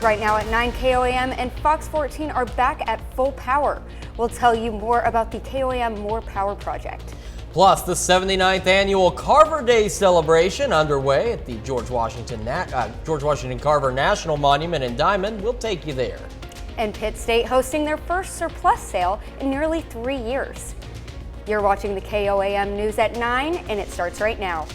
right now at 9 KOAM and Fox 14 are back at full power. We'll tell you more about the KOAM More Power project. Plus, the 79th annual Carver Day celebration underway at the George Washington Carver National Monument in Diamond. We'll take you there. And Pitt State hosting their first surplus sale in nearly 3 years. You're watching the KOAM News at 9, and it starts right now.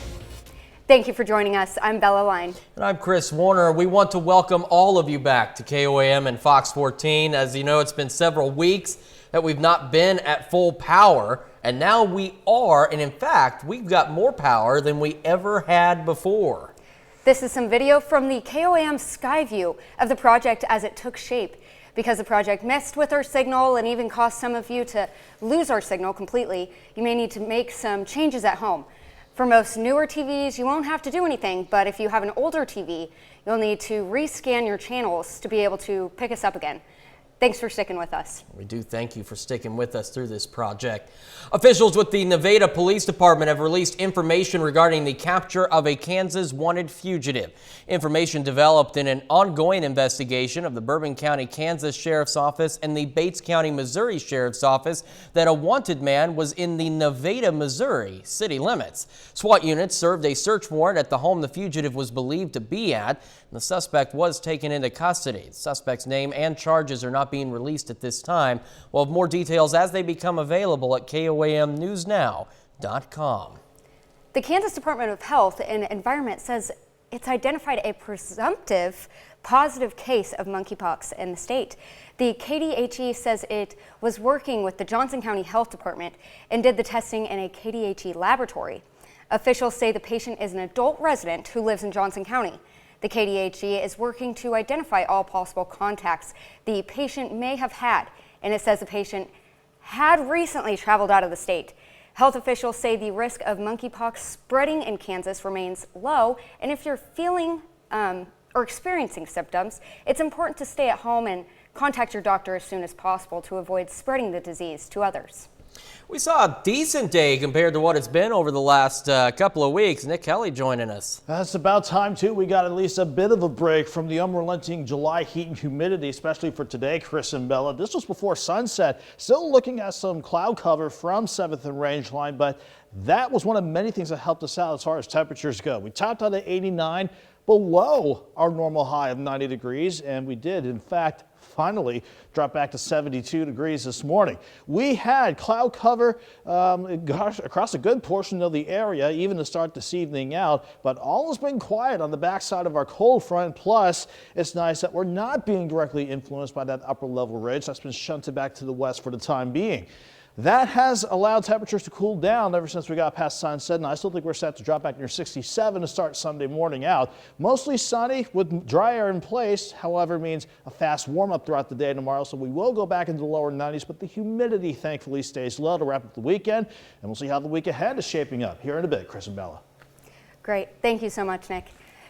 Thank you for joining us. I'm Bella Line. And I'm Chris Warner. We want to welcome all of you back to KOAM and Fox 14. As you know, it's been several weeks that we've not been at full power, and now we are, and in fact, we've got more power than we ever had before. This is some video from the KOAM sky view of the project as it took shape. Because the project messed with our signal and even caused some of you to lose our signal completely, you may need to make some changes at home. For most newer TVs, you won't have to do anything, but if you have an older TV, you'll need to rescan your channels to be able to pick us up again. Thanks for sticking with us. We do thank you for sticking with us through this project. Officials with the Nevada Police Department have released information regarding the capture of a Kansas wanted fugitive. Information developed in an ongoing investigation of the Bourbon County, Kansas Sheriff's Office and the Bates County, Missouri Sheriff's Office that a wanted man was in the Nevada, Missouri city limits. SWAT units served a search warrant at the home the fugitive was believed to be at, and the suspect was taken into custody. The suspect's name and charges are not being released at this time. We'll have more details as they become available at KOAMnewsnow.com. The Kansas Department of Health and Environment says it's identified a presumptive positive case of monkeypox in the state. The KDHE says it was working with the Johnson County Health Department and did the testing in a KDHE laboratory. Officials say the patient is an adult resident who lives in Johnson County. The KDHE is working to identify all possible contacts the patient may have had, and it says the patient had recently traveled out of the state. Health officials say the risk of monkeypox spreading in Kansas remains low, and if you're feeling or experiencing symptoms, it's important to stay at home and contact your doctor as soon as possible to avoid spreading the disease to others. We saw a decent day compared to what it's been over the last couple of weeks. Nick Kelly joining us. That's about time, too. We got at least a bit of a break from the unrelenting July heat and humidity, especially for today, Chris and Bella. This was before sunset. Still looking at some cloud cover from 7th and Range Line, but that was one of many things that helped us out as far as temperatures go. We topped out at 89, below our normal high of 90 degrees, and we did, in fact, finally drop back to 72 degrees this morning. We had cloud cover across a good portion of the area, even to start this evening out, but all has been quiet on the backside of our cold front. Plus, it's nice that we're not being directly influenced by that upper level ridge that's been shunted back to the west for the time being. That has allowed temperatures to cool down ever since we got past sunset, and I still think we're set to drop back near 67 to start Sunday morning out. Mostly sunny with dry air in place, however, means a fast warm up throughout the day tomorrow, so we will go back into the lower 90s, but the humidity thankfully stays low to wrap up the weekend, and we'll see how the week ahead is shaping up. Here in a bit, Chris and Bella. Great. Thank you so much, Nick.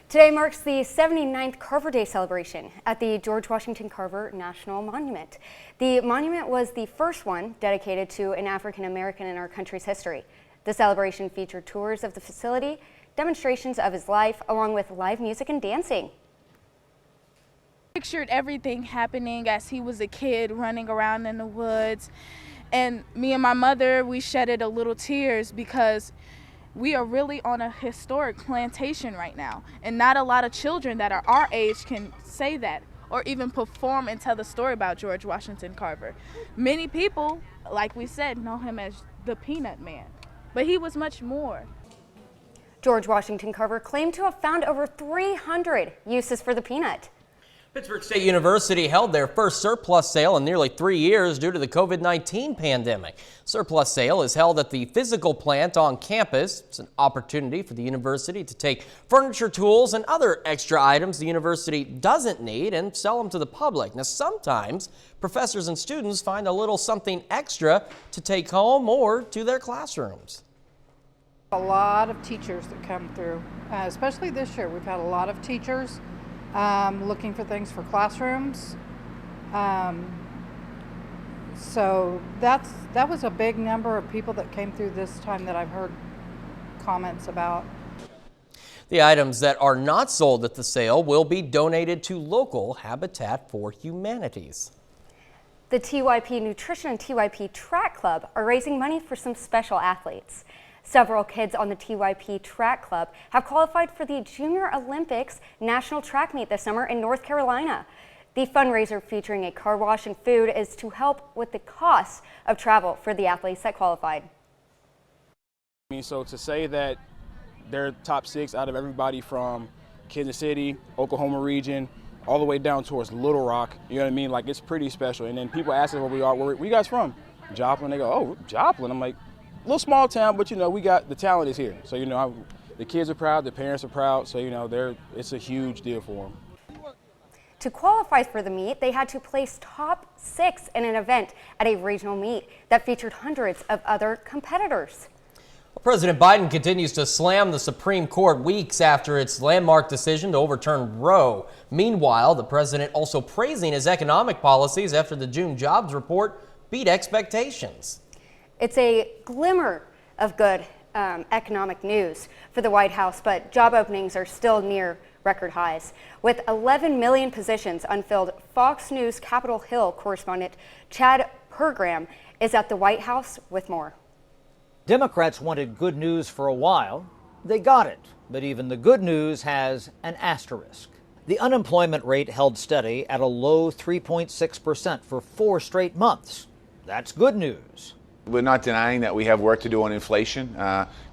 Today marks the 79th Carver Day celebration at the George Washington Carver National Monument. The monument was the first one dedicated to an African American in our country's history. The celebration featured tours of the facility, demonstrations of his life, along with live music and dancing. Pictured everything happening as he was a kid running around in the woods, and me and my mother, we shedded a little tears because we are really on a historic plantation right now, and not a lot of children that are our age can say that or even perform and tell the story about George Washington Carver. Many people, like we said, know him as the Peanut Man, but he was much more. George Washington Carver claimed to have found over 300 uses for the peanut. Pittsburgh State University held their first surplus sale in nearly 3 years due to the COVID-19 pandemic. Surplus sale is held at the physical plant on campus. It's an opportunity for the university to take furniture, tools, and other extra items the university doesn't need and sell them to the public. Now, sometimes professors and students find a little something extra to take home or to their classrooms. A lot of teachers that come through, especially this year. We've had a lot of teachers looking for things for classrooms. So that was a big number of people that came through this time that I've heard comments about. The items that are not sold at the sale will be donated to local Habitat for Humanities. The TYP Nutrition and TYP Track Club are raising money for some special athletes. Several kids on the TYP Track Club have qualified for the Junior Olympics National Track Meet this summer in North Carolina. The fundraiser, featuring a car wash and food, is to help with the cost of travel for the athletes that qualified. So to say that they're top 6 out of everybody from Kansas City, Oklahoma region, all the way down towards Little Rock, you know what I mean? Like, it's pretty special. And then people ask us where we are. Where you guys from? Joplin. They go, oh, Joplin. I'm like, a little small town, but, you know, we got the talent is here. So, you know, the kids are proud, the parents are proud. So, you know, it's a huge deal for them. To qualify for the meet, they had to place top 6 in an event at a regional meet that featured hundreds of other competitors. President Biden continues to slam the Supreme Court weeks after its landmark decision to overturn Roe. Meanwhile, the president also praising his economic policies after the June jobs report beat expectations. It's a glimmer of good economic news for the White House, but job openings are still near record highs. With 11 million positions unfilled, Fox News Capitol Hill correspondent Chad Pergram is at the White House with more. Democrats wanted good news for a while. They got it. But even the good news has an asterisk. The unemployment rate held steady at a low 3.6% for 4 straight months. That's good news. We're not denying that we have work to do on inflation,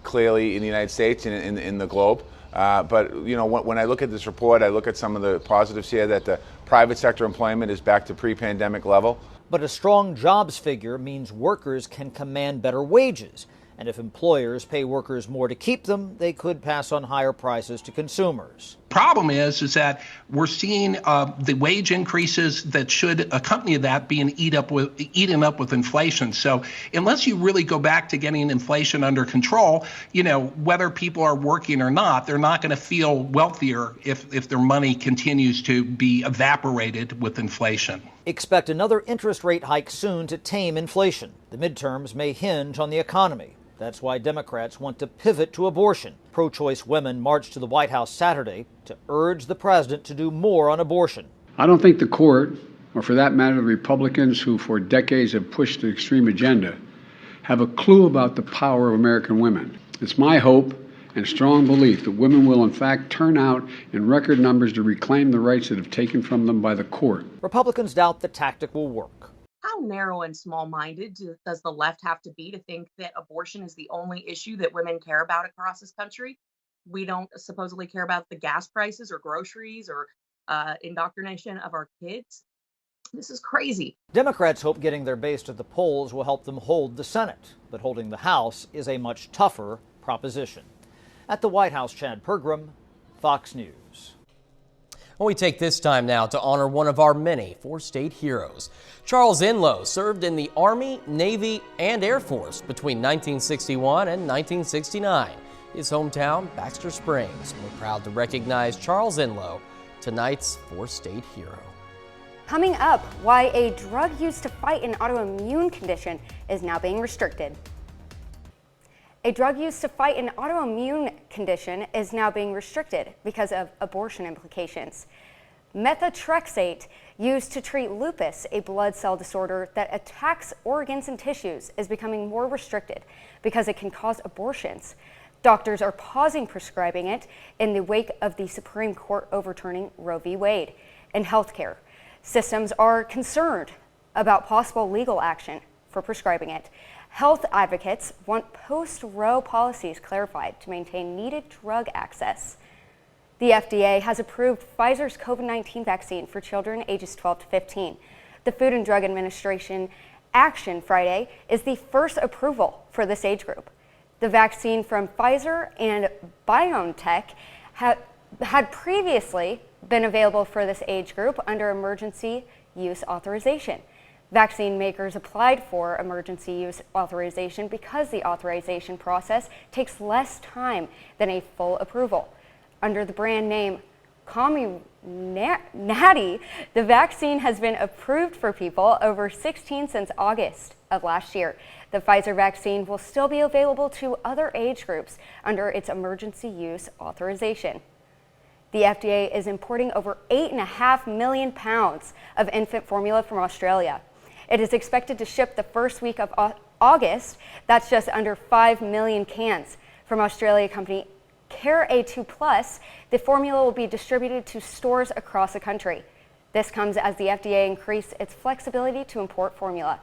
clearly in the United States and in the globe. But, you know, when I look at this report, I look at some of the positives here, that the private sector employment is back to pre-pandemic level. But a strong jobs figure means workers can command better wages. And if employers pay workers more to keep them, they could pass on higher prices to consumers. Problem is that we're seeing the wage increases that should accompany that being eaten up with inflation. So unless you really go back to getting inflation under control, you know, whether people are working or not, they're not going to feel wealthier if their money continues to be evaporated with inflation. Expect another interest rate hike soon to tame inflation. The midterms may hinge on the economy. That's why Democrats want to pivot to abortion. Pro-choice women marched to the White House Saturday to urge the president to do more on abortion. I don't think the court, or for that matter, the Republicans who for decades have pushed the extreme agenda, have a clue about the power of American women. It's my hope and strong belief that women will in fact turn out in record numbers to reclaim the rights that have taken from them by the court. Republicans doubt the tactic will work. How narrow and small-minded does the left have to be to think that abortion is the only issue that women care about across this country? We don't supposedly care about the gas prices or groceries or indoctrination of our kids. This is crazy. Democrats hope getting their base to the polls will help them hold the Senate, but holding the House is a much tougher proposition. At the White House, Chad Pergram, Fox News. We take this time now to honor one of our many 4-state heroes. Charles Enlow served in the Army, Navy, and Air Force between 1961 and 1969. His hometown, Baxter Springs. We're proud to recognize Charles Enlow, tonight's 4-state hero. Coming up, why a drug used to fight an autoimmune condition is now being restricted. A drug used to fight an autoimmune condition is now being restricted because of abortion implications. Methotrexate, used to treat lupus, a blood cell disorder that attacks organs and tissues, is becoming more restricted because it can cause abortions. Doctors are pausing prescribing it in the wake of the Supreme Court overturning Roe v. Wade. In healthcare, systems are concerned about possible legal action for prescribing it. Health advocates want post-Roe policies clarified to maintain needed drug access. The FDA has approved Pfizer's COVID-19 vaccine for children ages 12 to 15. The Food and Drug Administration Action Friday is the first approval for this age group. The vaccine from Pfizer and BioNTech had previously been available for this age group under emergency use authorization. Vaccine makers applied for emergency use authorization because the authorization process takes less time than a full approval. Under the brand name Comirnaty, the vaccine has been approved for people over 16 since August of last year. The Pfizer vaccine will still be available to other age groups under its emergency use authorization. The FDA is importing over 8.5 million pounds of infant formula from Australia. It is expected to ship the first week of August. That's just under 5 million cans. From Australia company Care A2 Plus, the formula will be distributed to stores across the country. This comes as the FDA increased its flexibility to import formula.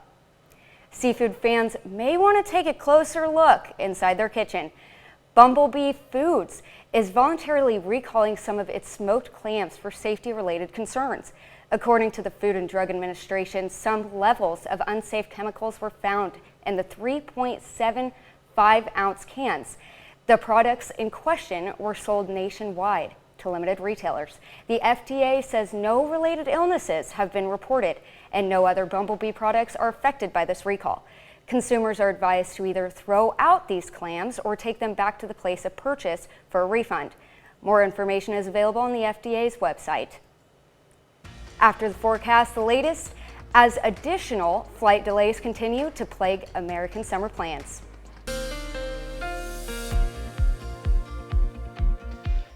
Seafood fans may want to take a closer look inside their kitchen. Bumblebee Foods is voluntarily recalling some of its smoked clams for safety-related concerns. According to the Food and Drug Administration, some levels of unsafe chemicals were found in the 3.75-ounce cans. The products in question were sold nationwide to limited retailers. The FDA says no related illnesses have been reported and no other Bumblebee products are affected by this recall. Consumers are advised to either throw out these clams or take them back to the place of purchase for a refund. More information is available on the FDA's website. After the forecast, the latest as additional flight delays continue to plague American summer plans.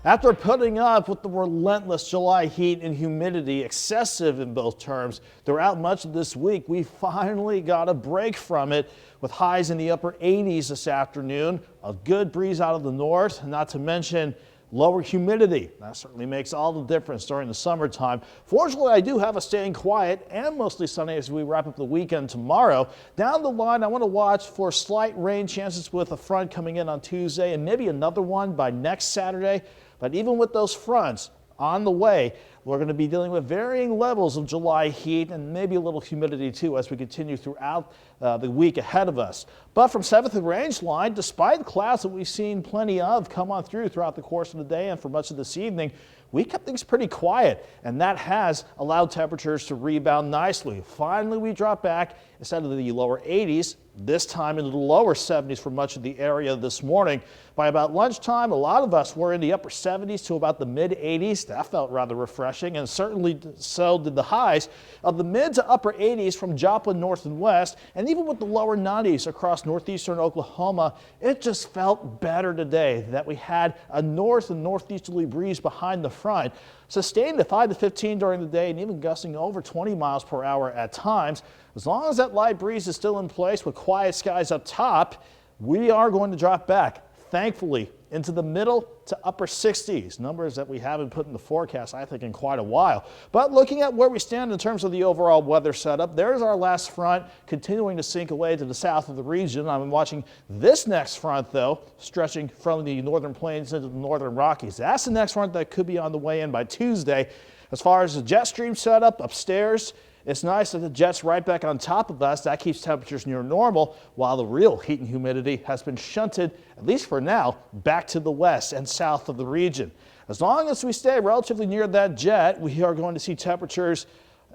After putting up with the relentless July heat and humidity, excessive in both terms, throughout much of this week, we finally got a break from it with highs in the upper 80s this afternoon, a good breeze out of the north, not to mention lower humidity. That certainly makes all the difference during the summertime. Fortunately, I do have us staying quiet and mostly sunny as we wrap up the weekend tomorrow. Down the line, I want to watch for slight rain chances with a front coming in on Tuesday and maybe another one by next Saturday. But even with those fronts on the way, we're going to be dealing with varying levels of July heat and maybe a little humidity too as we continue throughout the week ahead of us. But from 7th and Range Line, despite clouds that we've seen plenty of come on throughout the course of the day and for much of this evening, we kept things pretty quiet, and that has allowed temperatures to rebound nicely. Finally, we drop back instead of the lower 80s, this time into the lower 70s for much of the area this morning. By about lunchtime, a lot of us were in the upper 70s to about the mid 80s. That felt rather refreshing, and certainly so did the highs of the mid to upper 80s from Joplin north and west, and even with the lower 90s across northeastern Oklahoma, it just felt better today that we had a north and northeasterly breeze behind the front. Sustained at 5 to 15 during the day and even gusting over 20 miles per hour at times. As long as that light breeze is still in place with quiet skies up top, we are going to drop back, thankfully, into the middle to upper 60s, numbers that we haven't put in the forecast, I think, in quite a while. But looking at where we stand in terms of the overall weather setup, there's our last front continuing to sink away to the south of the region. I'm watching this next front, though, stretching from the northern plains into the northern Rockies. That's the next front that could be on the way in by Tuesday. As far as the jet stream setup upstairs, it's nice that the jet's right back on top of us. That keeps temperatures near normal, while the real heat and humidity has been shunted, at least for now, back to the west and south of the region. As long as we stay relatively near that jet, we are going to see temperatures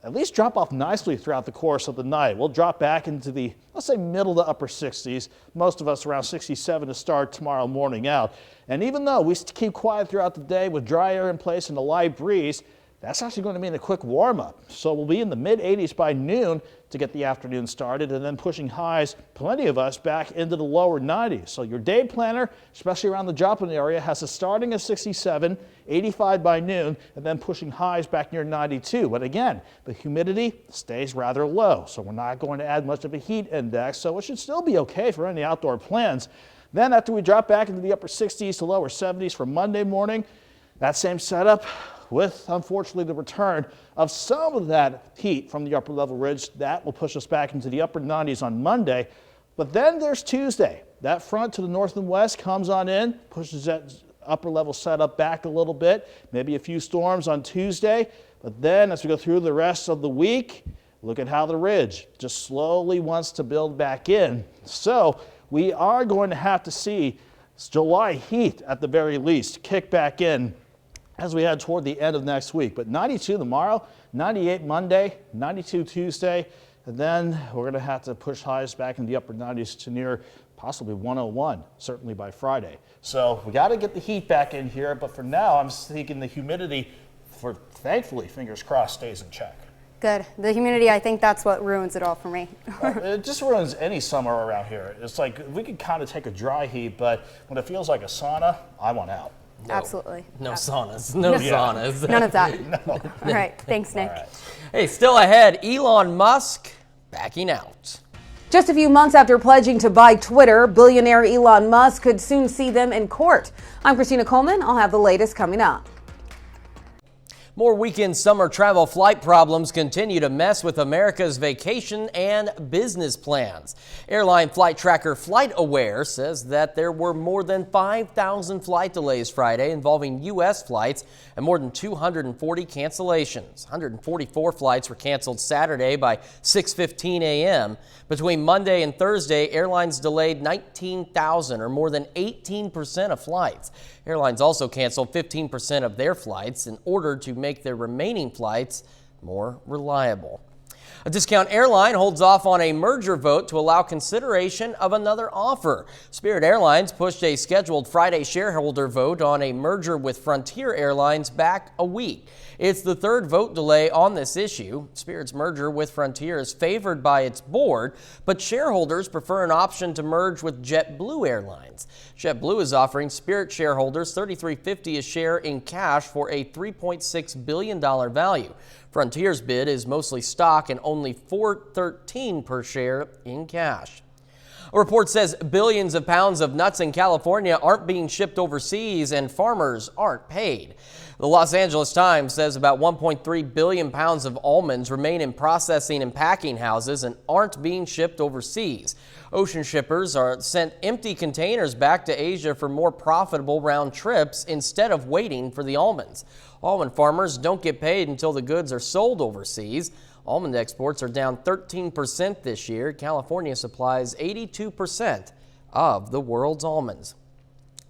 at least drop off nicely throughout the course of the night. We'll drop back into the, let's say, middle to upper 60s. Most of us around 67 to start tomorrow morning out. And even though we keep quiet throughout the day with dry air in place and a light breeze, that's actually going to mean a quick warm-up. So we'll be in the mid-80s by noon to get the afternoon started, and then pushing highs, plenty of us, back into the lower 90s. So your day planner, especially around the Joplin area, has us starting at 67, 85 by noon, and then pushing highs back near 92. But again, the humidity stays rather low, so we're not going to add much of a heat index, so it should still be okay for any outdoor plans. Then after we drop back into the upper 60s to lower 70s for Monday morning, that same setup, with, unfortunately, the return of some of that heat from the upper level ridge. That will push us back into the upper 90s on Monday. But then there's Tuesday. That front to the north and west comes on in, pushes that upper level setup back a little bit, maybe a few storms on Tuesday. But then as we go through the rest of the week, look at how the ridge just slowly wants to build back in. So we are going to have to see July heat at the very least kick back in as we head toward the end of next week. But 92 tomorrow, 98 Monday, 92 Tuesday, and then we're going to have to push highs back in the upper 90s to near possibly 101, certainly by Friday. So we got to get the heat back in here, but for now I'm thinking the humidity thankfully, fingers crossed, stays in check. Good. The humidity, I think that's what ruins it all for me. It just ruins any summer around here. It's like we could kind of take a dry heat, but when it feels like a sauna, I want out. No. Absolutely. No saunas. No saunas. None of that. No. All right. Thanks, Nick. All right. Hey, still ahead, Elon Musk backing out. Just a few months after pledging to buy Twitter, billionaire Elon Musk could soon see them in court. I'm Christina Coleman. I'll have the latest coming up. More weekend summer travel flight problems continue to mess with America's vacation and business plans. Airline flight tracker FlightAware says that there were more than 5,000 flight delays Friday involving U.S. flights and more than 240 cancellations. 144 flights were canceled Saturday by 6:15 a.m. Between Monday and Thursday, airlines delayed 19,000 or more than 18% of flights. Airlines also canceled 15% of their flights in order to make their remaining flights more reliable. A discount airline holds off on a merger vote to allow consideration of another offer. Spirit Airlines pushed a scheduled Friday shareholder vote on a merger with Frontier Airlines back a week. It's the third vote delay on this issue. Spirit's merger with Frontier is favored by its board, but shareholders prefer an option to merge with JetBlue Airlines. JetBlue is offering Spirit shareholders $33.50 a share in cash for a $3.6 billion value. Frontier's bid is mostly stock and only $4.13 per share in cash. A report says billions of pounds of nuts in California aren't being shipped overseas and farmers aren't paid. The Los Angeles Times says about 1.3 billion pounds of almonds remain in processing and packing houses and aren't being shipped overseas. Ocean shippers are sent empty containers back to Asia for more profitable round trips instead of waiting for the almonds. Almond farmers don't get paid until the goods are sold overseas. Almond exports are down 13% this year. California supplies 82% of the world's almonds.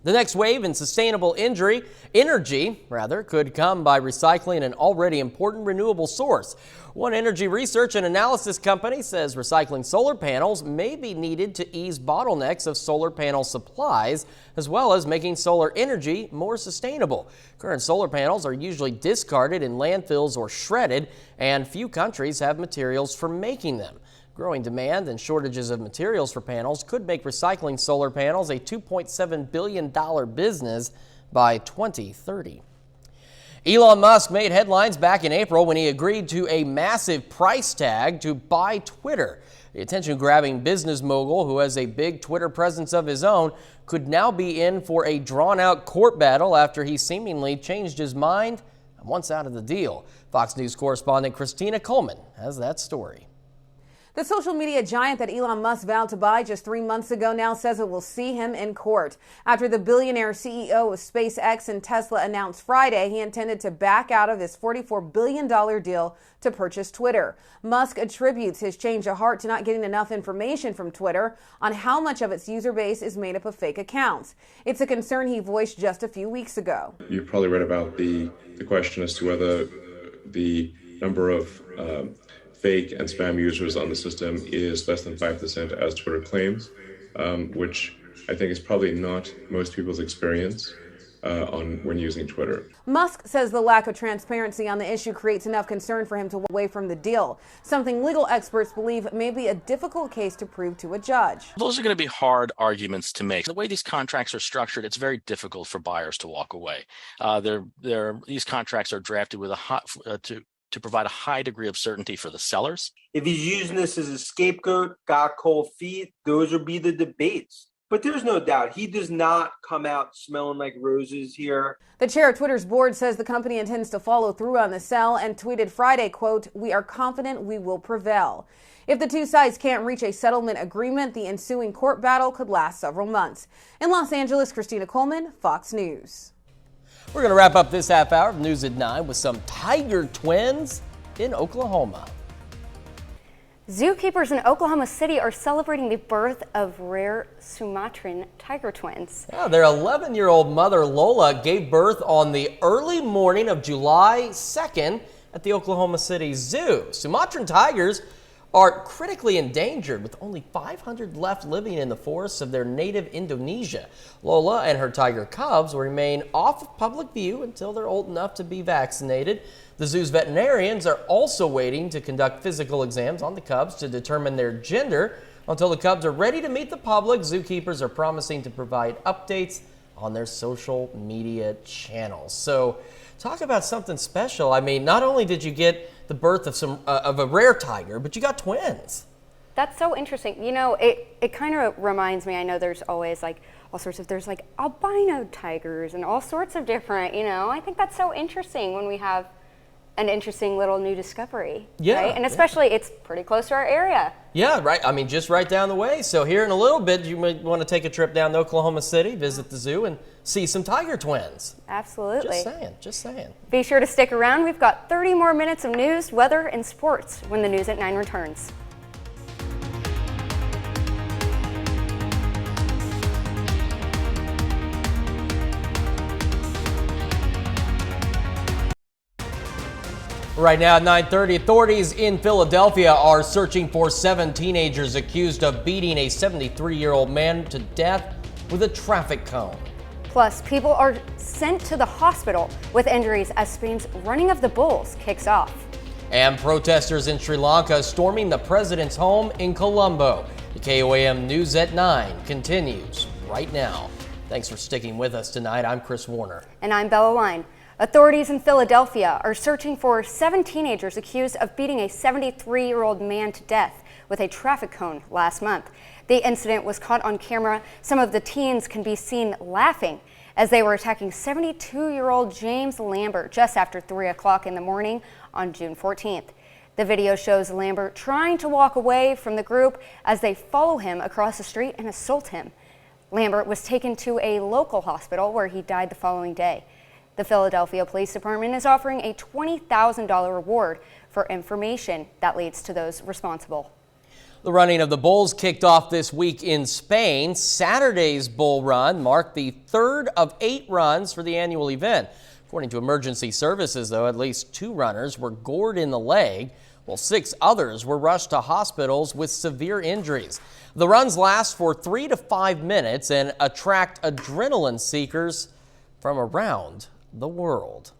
The next wave in sustainable energy could come by recycling an already important renewable source. One energy research and analysis company says recycling solar panels may be needed to ease bottlenecks of solar panel supplies, as well as making solar energy more sustainable. Current solar panels are usually discarded in landfills or shredded, and few countries have materials for making them. Growing demand and shortages of materials for panels could make recycling solar panels a $2.7 billion business by 2030. Elon Musk made headlines back in April when he agreed to a massive price tag to buy Twitter. The attention-grabbing business mogul, who has a big Twitter presence of his own, could now be in for a drawn-out court battle after he seemingly changed his mind and wants out of the deal. Fox News correspondent Christina Coleman has that story. The social media giant that Elon Musk vowed to buy just 3 months ago now says it will see him in court. After the billionaire CEO of SpaceX and Tesla announced Friday he intended to back out of his $44 billion deal to purchase Twitter. Musk attributes his change of heart to not getting enough information from Twitter on how much of its user base is made up of fake accounts. It's a concern he voiced just a few weeks ago. You've probably read about the question as to whether the number of fake and spam users on the system is less than 5%, as Twitter claims, which I think is probably not most people's experience when using Twitter. Musk says the lack of transparency on the issue creates enough concern for him to walk away from the deal, something legal experts believe may be a difficult case to prove to a judge. Those are going to be hard arguments to make. The way these contracts are structured, it's very difficult for buyers to walk away. These contracts are drafted with to provide a high degree of certainty for the sellers. If he's using this as a scapegoat, got cold feet, those would be the debates. But there's no doubt he does not come out smelling like roses here. The chair of Twitter's board says the company intends to follow through on the sale and tweeted Friday, quote, "We are confident we will prevail." If the two sides can't reach a settlement agreement, the ensuing court battle could last several months. In Los Angeles, Christina Coleman, Fox News. We're going to wrap up this half hour of News at 9 with some tiger twins in Oklahoma. Zookeepers in Oklahoma City are celebrating the birth of rare Sumatran tiger twins. Yeah, their 11-year-old mother, Lola, gave birth on the early morning of July 2nd at the Oklahoma City Zoo. Sumatran tigers are critically endangered, with only 500 left living in the forests of their native Indonesia. Lola and her tiger cubs will remain off of public view until they're old enough to be vaccinated. The zoo's veterinarians are also waiting to conduct physical exams on the cubs to determine their gender. Until the cubs are ready to meet the public, zookeepers are promising to provide updates on their social media channels. So talk about something special. I mean, not only did you get the birth of a rare tiger, but you got twins. That's so interesting. You know, it kind of reminds me, I know there's always like all sorts of, there's like albino tigers and all sorts of different, you know, I think that's so interesting when we have an interesting little new discovery. Yeah. Right? And especially it's pretty close to our area. Yeah, right. I mean, just right down the way. So here in a little bit, you might want to take a trip down to Oklahoma City, visit the zoo, and see some tiger twins. Absolutely. Just saying. Be sure to stick around. We've got 30 more minutes of news, weather, and sports when the News at 9 returns. Right now at 9:30, authorities in Philadelphia are searching for 7 teenagers accused of beating a 73-year-old man to death with a traffic cone. Plus, people are sent to the hospital with injuries as Spain's running of the bulls kicks off. And protesters in Sri Lanka storming the president's home in Colombo. The KOAM News at 9 continues right now. Thanks for sticking with us tonight. I'm Chris Warner. And I'm Bella Line. Authorities in Philadelphia are searching for 7 teenagers accused of beating a 73-year-old man to death with a traffic cone last month. The incident was caught on camera. Some of the teens can be seen laughing as they were attacking 72-year-old James Lambert just after 3 o'clock in the morning on June 14th. The video shows Lambert trying to walk away from the group as they follow him across the street and assault him. Lambert was taken to a local hospital where he died the following day. The Philadelphia Police Department is offering a $20,000 reward for information that leads to those responsible. The running of the bulls kicked off this week in Spain. Saturday's bull run marked the 3rd of 8 runs for the annual event. According to emergency services, though, at least 2 runners were gored in the leg, while 6 others were rushed to hospitals with severe injuries. The runs last for 3 to 5 minutes and attract adrenaline seekers from around the world.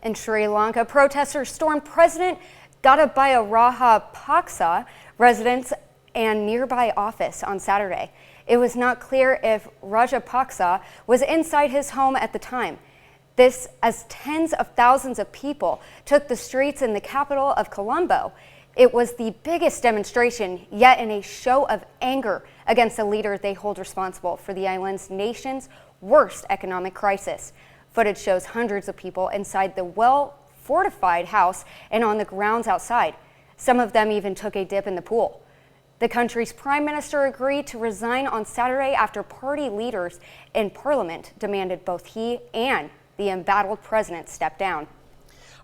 In Sri Lanka, protesters stormed President Gotabaya Rajapaksa residence and nearby office on Saturday. It was not clear if Rajapaksa was inside his home at the time. This as tens of thousands of people took the streets in the capital of Colombo. It was the biggest demonstration yet in a show of anger against a leader they hold responsible for the island's nation's worst economic crisis. Footage shows hundreds of people inside the well-fortified house and on the grounds outside. Some of them even took a dip in the pool. The country's prime minister agreed to resign on Saturday after party leaders in parliament demanded both he and the embattled president step down.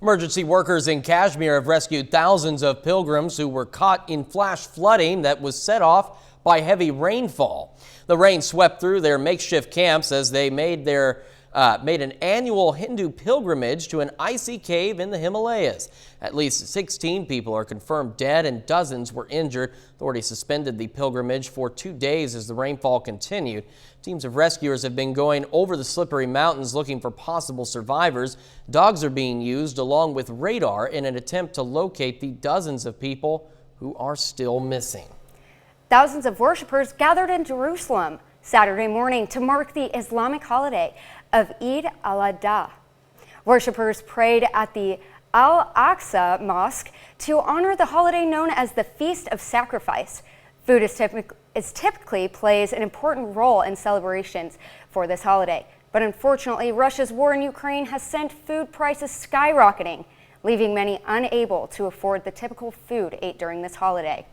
Emergency workers in Kashmir have rescued thousands of pilgrims who were caught in flash flooding that was set off by heavy rainfall. The rain swept through their makeshift camps as they made an annual Hindu pilgrimage to an icy cave in the Himalayas. At least 16 people are confirmed dead and dozens were injured. Authorities suspended the pilgrimage for 2 days as the rainfall continued. Teams of rescuers have been going over the slippery mountains looking for possible survivors. Dogs are being used along with radar in an attempt to locate the dozens of people who are still missing. Thousands of worshipers gathered in Jerusalem Saturday morning to mark the Islamic holiday of Eid al-Adha. Worshippers prayed at the Al-Aqsa Mosque to honor the holiday known as the Feast of Sacrifice. Food typically plays an important role in celebrations for this holiday, but unfortunately, Russia's war in Ukraine has sent food prices skyrocketing, leaving many unable to afford the typical food ate during this holiday.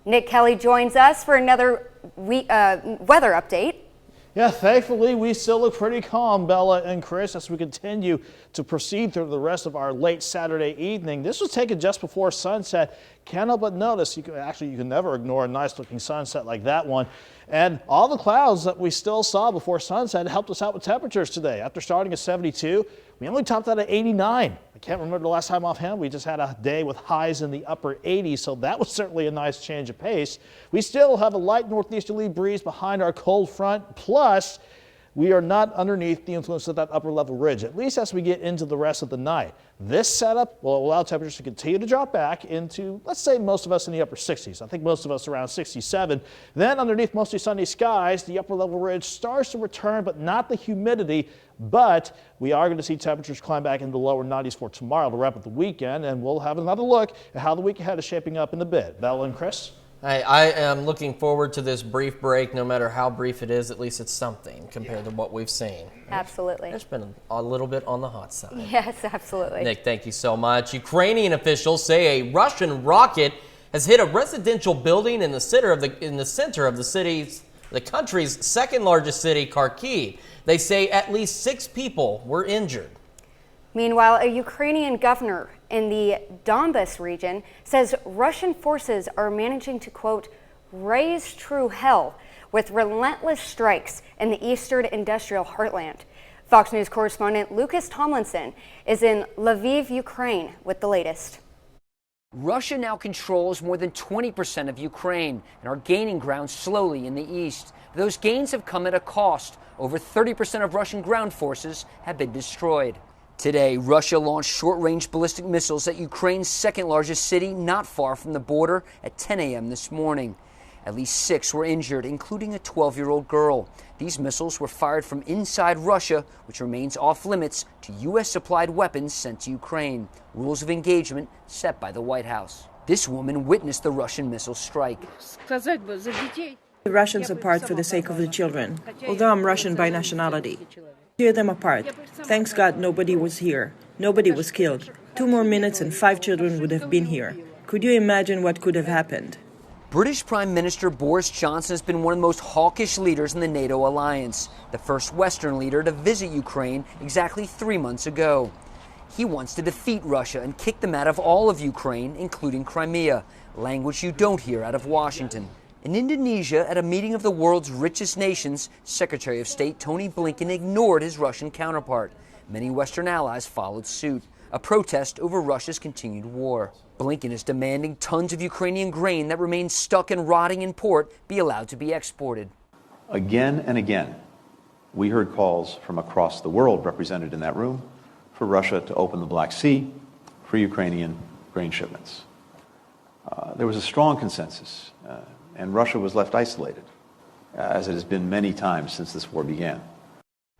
Nick Kelly joins us for another weather update. Yeah, thankfully, we still look pretty calm, Bella and Chris, as we continue to proceed through the rest of our late Saturday evening. This was taken just before sunset. Can't help but notice, you can never ignore a nice-looking sunset like that one. And all the clouds that we still saw before sunset helped us out with temperatures today. After starting at 72, We only topped out at 89. I can't remember the last time offhand. We just had a day with highs in the upper 80s, so that was certainly a nice change of pace. We still have a light northeasterly breeze behind our cold front, plus we are not underneath the influence of that upper level ridge, at least as we get into the rest of the night. This setup will allow temperatures to continue to drop back into, let's say, most of us in the upper 60s. I think most of us around 67. Then underneath mostly sunny skies, the upper level ridge starts to return, but not the humidity. But we are going to see temperatures climb back into the lower 90s for tomorrow to wrap up the weekend, and we'll have another look at how the week ahead is shaping up in a bit. Bella and Chris? I am looking forward to this brief break, no matter how brief it is. At least it's something compared to what we've seen. Absolutely. It's been a little bit on the hot side. Yes, absolutely. Nick, thank you so much. Ukrainian officials say a Russian rocket has hit a residential building in the center of the country's second largest city, Kharkiv. They say at least 6 people were injured. Meanwhile, a Ukrainian governor in the Donbas region says Russian forces are managing to, quote, raise true hell with relentless strikes in the eastern industrial heartland. Fox News correspondent Lucas Tomlinson is in Lviv, Ukraine, with the latest. Russia now controls more than 20% of Ukraine and are gaining ground slowly in the east. Those gains have come at a cost. Over 30% of Russian ground forces have been destroyed. Today, Russia launched short-range ballistic missiles at Ukraine's second-largest city, not far from the border, at 10 a.m. this morning. At least 6 were injured, including a 12-year-old girl. These missiles were fired from inside Russia, which remains off-limits to U.S.-supplied weapons sent to Ukraine. Rules of engagement set by the White House. This woman witnessed the Russian missile strike. The Russians apart for the sake of the children, although I'm Russian by nationality. Tear them apart. Thanks God nobody was here. Nobody was killed. 2 more minutes and 5 children would have been here. Could you imagine what could have happened? British Prime Minister Boris Johnson has been one of the most hawkish leaders in the NATO alliance, the first Western leader to visit Ukraine exactly 3 months ago. He wants to defeat Russia and kick them out of all of Ukraine, including Crimea, language you don't hear out of Washington. In Indonesia, at a meeting of the world's richest nations, Secretary of State Tony Blinken ignored his Russian counterpart. Many Western allies followed suit, a protest over Russia's continued war. Blinken is demanding tons of Ukrainian grain that remains stuck and rotting in port be allowed to be exported. Again and again, we heard calls from across the world represented in that room for Russia to open the Black Sea for Ukrainian grain shipments. There was a strong consensus, and Russia was left isolated, as it has been many times since this war began.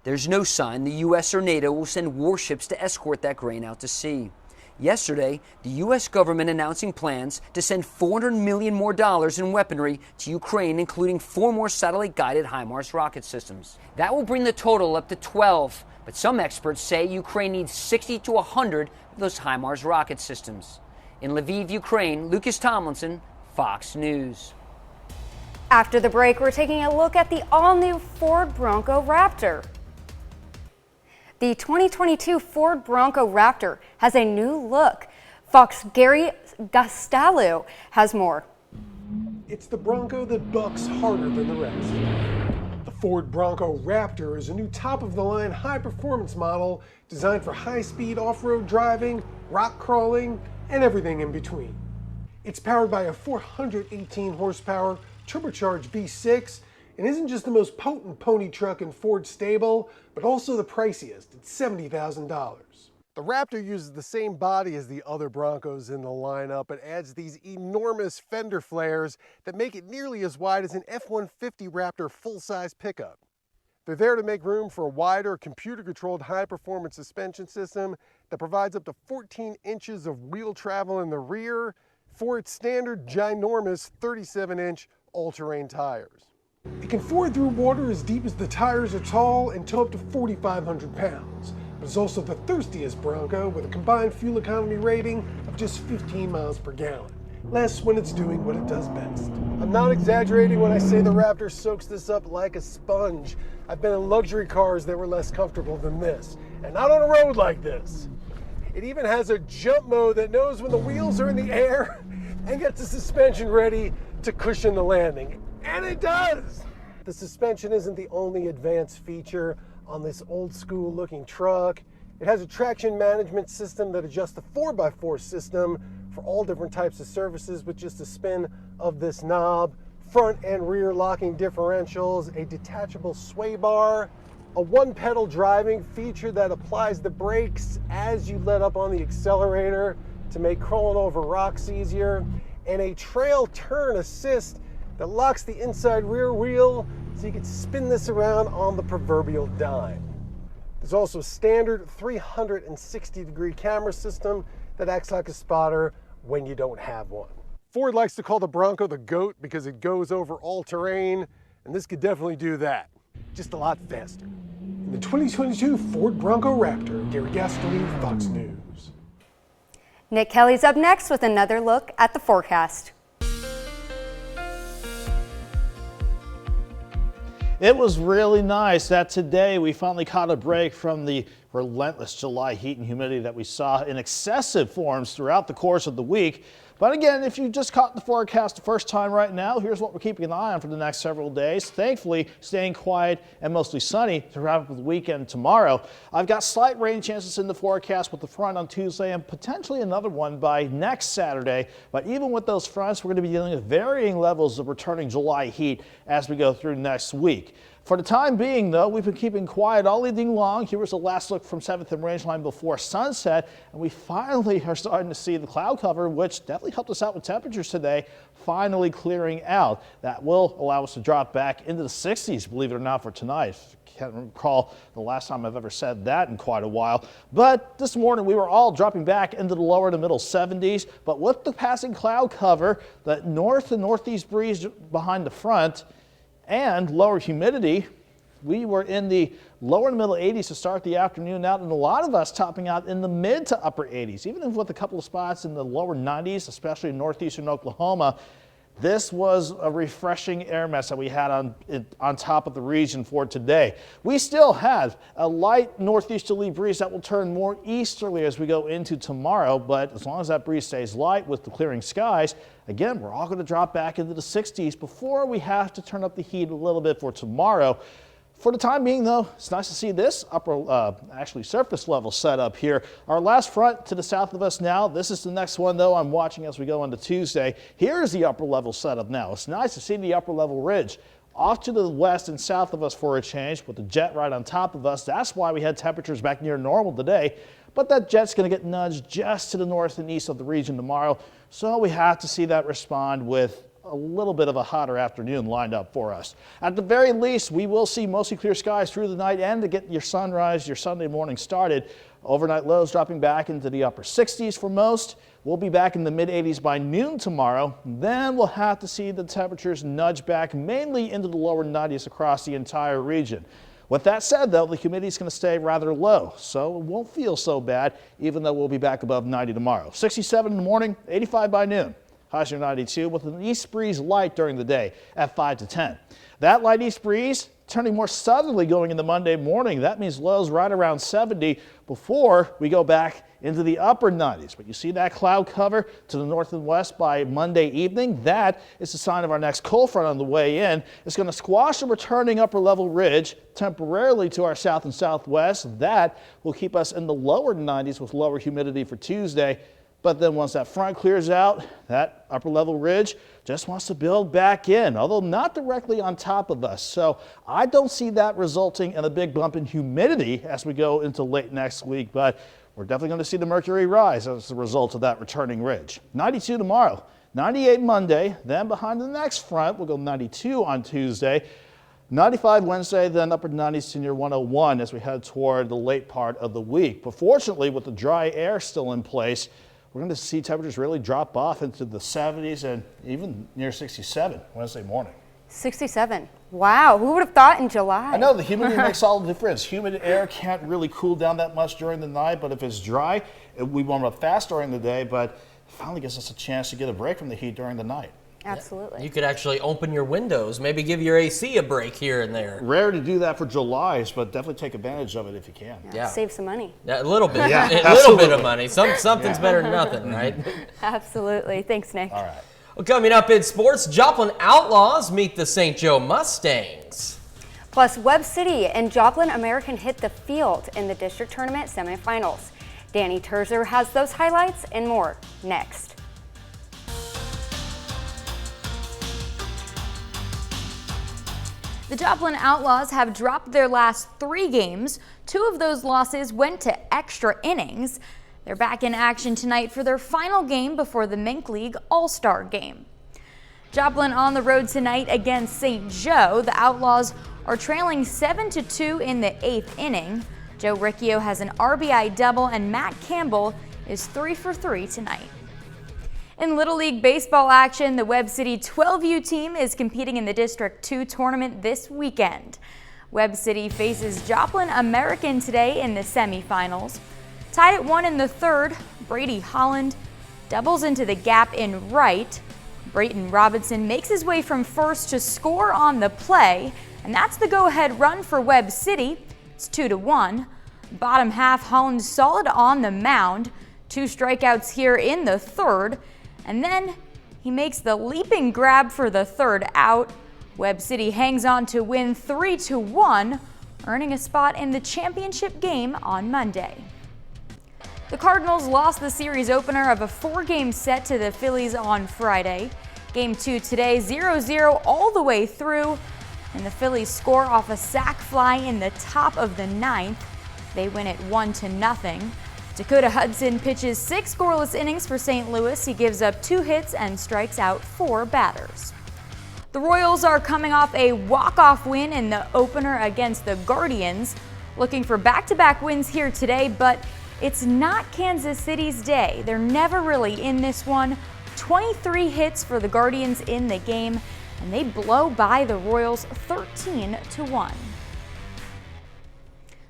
There's no sign the U.S. or NATO will send warships to escort that grain out to sea. Yesterday, the U.S. government announcing plans to send $400 million more in weaponry to Ukraine, including 4 more satellite-guided HIMARS rocket systems. That will bring the total up to 12, but some experts say Ukraine needs 60 to 100 of those HIMARS rocket systems. In Lviv, Ukraine, Lucas Tomlinson, Fox News. After the break, we're taking a look at the all-new Ford Bronco Raptor. The 2022 Ford Bronco Raptor has a new look. Fox Gary Gastallo has more. It's the Bronco that bucks harder than the rest. The Ford Bronco Raptor is a new top-of-the-line high-performance model designed for high-speed off-road driving, rock crawling, and everything in between. It's powered by a 418 horsepower turbocharged V6 and isn't just the most potent pony truck in Ford's stable, but also the priciest at $70,000. The Raptor uses the same body as the other Broncos in the lineup, but adds these enormous fender flares that make it nearly as wide as an F-150 Raptor full-size pickup. They're there to make room for a wider, computer-controlled high-performance suspension system that provides up to 14 inches of wheel travel in the rear for its standard ginormous 37-inch all-terrain tires. It can ford through water as deep as the tires are tall and tow up to 4,500 pounds. But it's also the thirstiest Bronco with a combined fuel economy rating of just 15 miles per gallon. Less when it's doing what it does best. I'm not exaggerating when I say the Raptor soaks this up like a sponge. I've been in luxury cars that were less comfortable than this, and not on a road like this. It even has a jump mode that knows when the wheels are in the air and gets the suspension ready to cushion the landing. And it does! The suspension isn't the only advanced feature on this old school looking truck. It has a traction management system that adjusts the 4x4 system for all different types of surfaces with just a spin of this knob. Front and rear locking differentials, a detachable sway bar, a one-pedal driving feature that applies the brakes as you let up on the accelerator to make crawling over rocks easier, and a trail turn assist that locks the inside rear wheel so you can spin this around on the proverbial dime. There's also a standard 360-degree camera system that acts like a spotter when you don't have one. Ford likes to call the Bronco the GOAT because it goes over all terrain, and this could definitely do that, just a lot faster. In the 2022 Ford Bronco Raptor, Gary Gaston, Fox News. Nick Kelly's up next with another look at the forecast. It was really nice that today we finally caught a break from the relentless July heat and humidity that we saw in excessive forms throughout the course of the week. But again, if you just caught the forecast the first time right now, here's what we're keeping an eye on for the next several days. Thankfully, staying quiet and mostly sunny to wrap up the weekend tomorrow. I've got slight rain chances in the forecast with the front on Tuesday and potentially another one by next Saturday. But even with those fronts, we're going to be dealing with varying levels of returning July heat as we go through next week. For the time being, though, we've been keeping quiet all evening long. Here was the last look from 7th and Rangeline before sunset, and we finally are starting to see the cloud cover, which definitely helped us out with temperatures today, finally clearing out. That will allow us to drop back into the 60s, believe it or not, for tonight. Can't recall the last time I've ever said that in quite a while. But this morning we were all dropping back into the lower to middle 70s. But with the passing cloud cover, the north and northeast breeze behind the front, and lower humidity, we were in the lower to middle 80s to start the afternoon out, and a lot of us topping out in the mid to upper 80s, even with a couple of spots in the lower 90s, especially in northeastern Oklahoma. This was a refreshing air mass that we had on top of the region for today. We still have a light northeasterly breeze that will turn more easterly as we go into tomorrow, but as long as that breeze stays light with the clearing skies, again, we're all going to drop back into the 60s before we have to turn up the heat a little bit for tomorrow. For the time being, though, it's nice to see this upper, actually surface level setup here. Our last front to the south of us now. This is the next one, though, I'm watching as we go into Tuesday. Here's the upper level setup now. It's nice to see the upper level ridge off to the west and south of us for a change with the jet right on top of us. That's why we had temperatures back near normal today. But that jet's going to get nudged just to the north and east of the region tomorrow. So we have to see that respond with a little bit of a hotter afternoon lined up for us. At the very least, we will see mostly clear skies through the night and to get your sunrise, your Sunday morning started. Overnight lows dropping back into the upper 60s for most. We'll be back in the mid 80s by noon tomorrow. Then we'll have to see the temperatures nudge back mainly into the lower 90s across the entire region. With that said, though, the humidity is going to stay rather low, so it won't feel so bad, even though we'll be back above 90 tomorrow. 67 in the morning, 85 by noon. Highs near 92 with an east breeze light during the day at 5 to 10. That light east breeze turning more southerly going into Monday morning. That means lows right around 70 before we go back into the upper 90s. But you see that cloud cover to the north and west by Monday evening. That is a sign of our next cold front on the way in. It's going to squash a returning upper level ridge temporarily to our south and southwest. That will keep us in the lower 90s with lower humidity for Tuesday. But then once that front clears out, that upper level ridge just wants to build back in, although not directly on top of us. So I don't see that resulting in a big bump in humidity as we go into late next week, but we're definitely going to see the mercury rise as a result of that returning ridge. 92 tomorrow, 98 Monday, then behind the next front, we'll go 92 on Tuesday. 95 Wednesday, then upper 90s to near 101 as we head toward the late part of the week. But fortunately, with the dry air still in place, we're going to see temperatures really drop off into the 70s and even near 67 Wednesday morning. 67. Wow, who would have thought in July? I know, the humidity makes all the difference. Humid air can't really cool down that much during the night, but if it's dry, we warm up fast during the day, but it finally gives us a chance to get a break from the heat during the night. Absolutely. You could actually open your windows, maybe give your AC a break here and there. Rare to do that for July's, but definitely take advantage of it if you can. Yeah. Save some money. Yeah, a little bit. Yeah, a little bit of money. Something's better than nothing, right? Absolutely. Thanks, Nick. All right. Well, coming up in sports, Joplin Outlaws meet the St. Joe Mustangs. Plus, Webb City and Joplin American hit the field in the district tournament semifinals. Danny Terzer has those highlights and more next. The Joplin Outlaws have dropped their last 3 games. 2 of those losses went to extra innings. They're back in action tonight for their final game before the Mink League All-Star game. Joplin on the road tonight against St. Joe. The Outlaws are trailing 7-2 in the 8th inning. Joe Riccio has an RBI double and Matt Campbell is 3 for 3 tonight. In Little League Baseball action, the Webb City 12U team is competing in the District 2 tournament this weekend. Webb City faces Joplin American today in the semifinals. Tied at 1 in the 3rd, Brady Holland doubles into the gap in right. Brayton Robinson makes his way from first to score on the play, and that's the go-ahead run for Webb City. It's 2-1. Bottom half, Holland solid on the mound. 2 strikeouts here in the 3rd. And then he makes the leaping grab for the 3rd out. Webb City hangs on to win 3-1, earning a spot in the championship game on Monday. The Cardinals lost the series opener of a 4-game set to the Phillies on Friday. Game 2 today, 0-0 all the way through, and the Phillies score off a sac fly in the top of the 9th. They win it 1-0. Dakota Hudson pitches 6 scoreless innings for St. Louis. He gives up 2 hits and strikes out 4 batters. The Royals are coming off a walk-off win in the opener against the Guardians, looking for back-to-back wins here today, but it's not Kansas City's day. They're never really in this one. 23 hits for the Guardians in the game, and they blow by the Royals 13-1.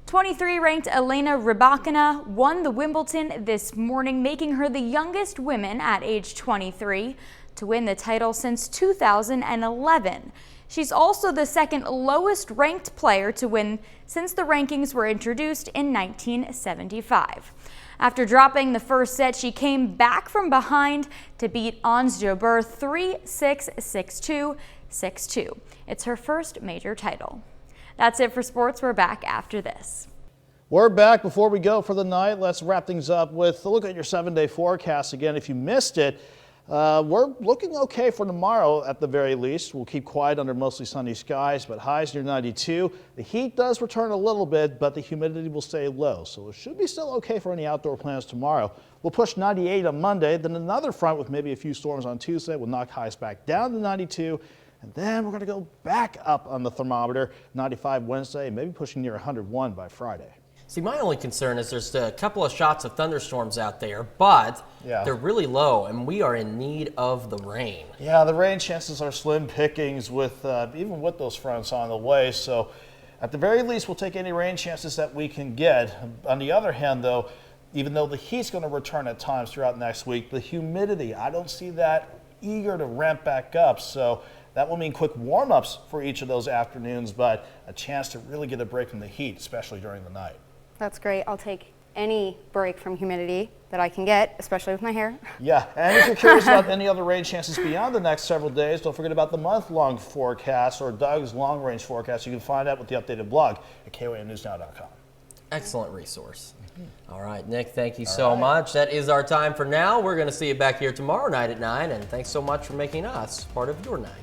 23-ranked Elena Rybakina won the Wimbledon this morning, making her the youngest woman at age 23 to win the title since 2011. She's also the 2nd lowest ranked player to win since the rankings were introduced in 1975. After dropping the first set, she came back from behind to beat Ons Jabeur 3-6, 6-2, 6-2. It's her first major title. That's it for sports. We're back after this. We're back. Before we go for the night, let's wrap things up with a look at your 7-day forecast. Again, if you missed it, we're looking okay for tomorrow at the very least. We'll keep quiet under mostly sunny skies, but highs near 92. The heat does return a little bit, but the humidity will stay low, so it should be still okay for any outdoor plans tomorrow. We'll push 98 on Monday, then another front with maybe a few storms on Tuesday will knock highs back down to 92. And then we're going to go back up on the thermometer, 95 Wednesday, maybe pushing near 101 by Friday. See, my only concern is there's a couple of shots of thunderstorms out there, but they're really low, and we are in need of the rain. Yeah, the rain chances are slim pickings with even with those fronts on the way. So at the very least, we'll take any rain chances that we can get. On the other hand, though, even though the heat's going to return at times throughout next week, the humidity, I don't see that eager to ramp back up. So that will mean quick warm-ups for each of those afternoons, but a chance to really get a break from the heat, especially during the night. That's great. I'll take any break from humidity that I can get, especially with my hair. Yeah, and if you're curious about any other rain chances beyond the next several days, don't forget about the month-long forecast or Doug's long-range forecast. You can find out with the updated blog at KOAMNewsNow.com. Excellent resource. All right, Nick, thank you so much. That is our time for now. We're going to see you back here tomorrow night at 9, and thanks so much for making us part of your night.